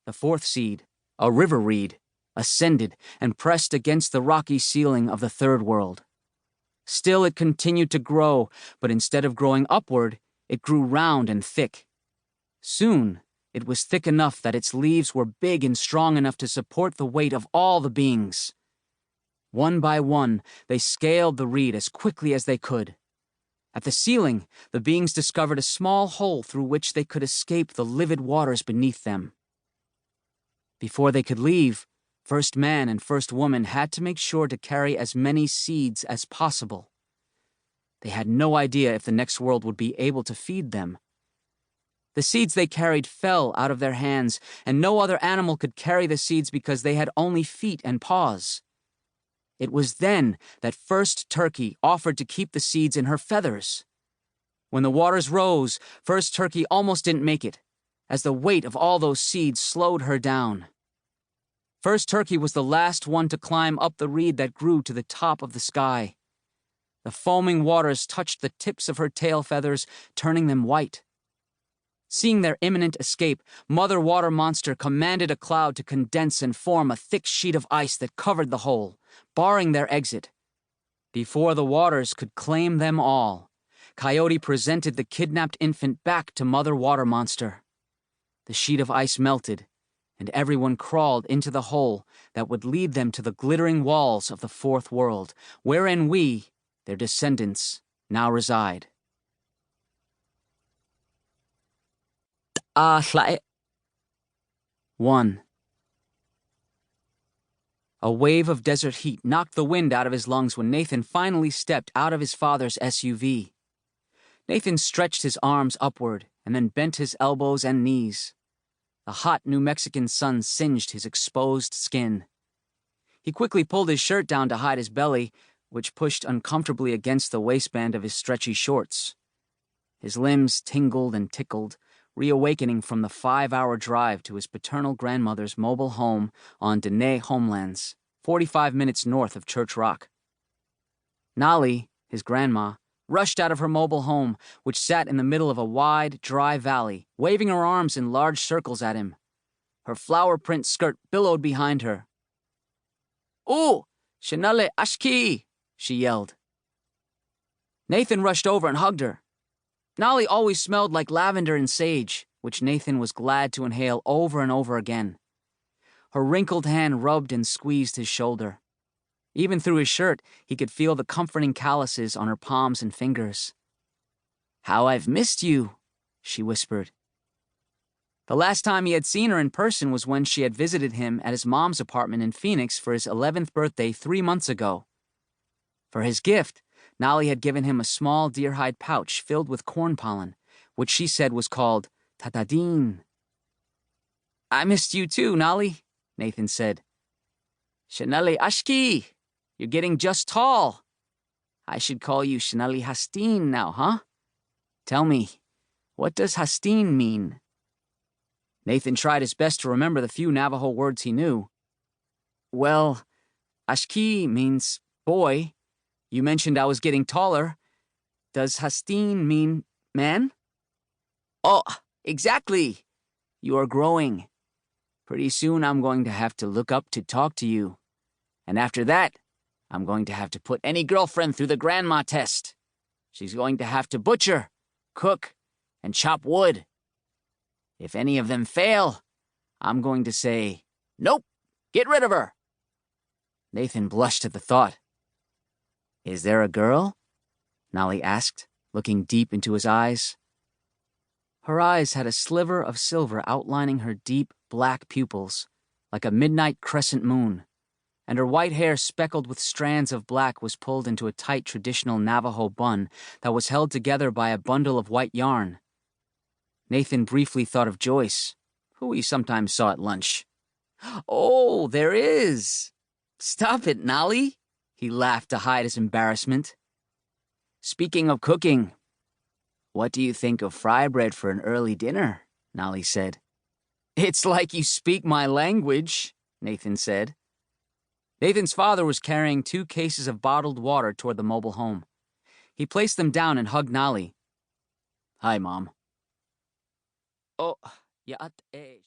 The fourth seed, a river reed, ascended and pressed against the rocky ceiling of the third world. Still it continued to grow, but instead of growing upward, it grew round and thick. Soon, it was thick enough that its leaves were big and strong enough to support the weight of all the beings. One by one, they scaled the reed as quickly as they could. At the ceiling, the beings discovered a small hole through which they could escape the livid waters beneath them. Before they could leave, First Man and First Woman had to make sure to carry as many seeds as possible. They had no idea if the next world would be able to feed them. The seeds they carried fell out of their hands, and no other animal could carry the seeds because they had only feet and paws. It was then that First Turkey offered to keep the seeds in her feathers. When the waters rose, First Turkey almost didn't make it, as the weight of all those seeds slowed her down. First Turkey was the last one to climb up the reed that grew to the top of the sky. The foaming waters touched the tips of her tail feathers, turning them white. Seeing their imminent escape, Mother Water Monster commanded a cloud to condense and form a thick sheet of ice that covered the hole, barring their exit. Before the waters could claim them all, Coyote presented the kidnapped infant back to Mother Water Monster. The sheet of ice melted, and everyone crawled into the hole that would lead them to the glittering walls of the fourth world, wherein we, their descendants, now reside. 1. A wave of desert heat knocked the wind out of his lungs when Nathan finally stepped out of his father's SUV. Nathan stretched his arms upward and then bent his elbows and knees. The hot New Mexican sun singed his exposed skin. He quickly pulled his shirt down to hide his belly, which pushed uncomfortably against the waistband of his stretchy shorts. His limbs tingled and tickled, reawakening from the 5-hour drive to his paternal grandmother's mobile home on Dene Homelands, 45 minutes north of Church Rock. Nali, his grandma, rushed out of her mobile home, which sat in the middle of a wide, dry valley, waving her arms in large circles at him. Her flower-print skirt billowed behind her. "Ooh, Shanale Ashki!" she yelled. Nathan rushed over and hugged her. Nali always smelled like lavender and sage, which Nathan was glad to inhale over and over again. Her wrinkled hand rubbed and squeezed his shoulder. Even through his shirt, he could feel the comforting calluses on her palms and fingers. "How I've missed you," she whispered. The last time he had seen her in person was when she had visited him at his mom's apartment in Phoenix for his 11th birthday 3 months ago. For his gift, Nali had given him a small deer-hide pouch filled with corn pollen, which she said was called Tatadin. "I missed you too, Nali," Nathan said. "Shanali Ashki, you're getting just tall. I should call you Shanali Hastin now, huh? Tell me, what does Hastin mean?" Nathan tried his best to remember the few Navajo words he knew. "Well, Ashki means boy. You mentioned I was getting taller. Does Hastin mean man?" "Oh, exactly. You are growing. Pretty soon I'm going to have to look up to talk to you. And after that, I'm going to have to put any girlfriend through the grandma test. She's going to have to butcher, cook, and chop wood. If any of them fail, I'm going to say, 'Nope, get rid of her.'" Nathan blushed at the thought. "Is there a girl?" Nali asked, looking deep into his eyes. Her eyes had a sliver of silver outlining her deep, black pupils, like a midnight crescent moon, and her white hair speckled with strands of black was pulled into a tight traditional Navajo bun that was held together by a bundle of white yarn. Nathan briefly thought of Joyce, who he sometimes saw at lunch. "Oh, there is. Stop it, Nali." He laughed to hide his embarrassment. "Speaking of cooking, what do you think of fry bread for an early dinner?" Nali said. "It's like you speak my language," Nathan said. Nathan's father was carrying 2 cases of bottled water toward the mobile home. He placed them down and hugged Nali. "Hi, Mom." "Oh, yaat eh."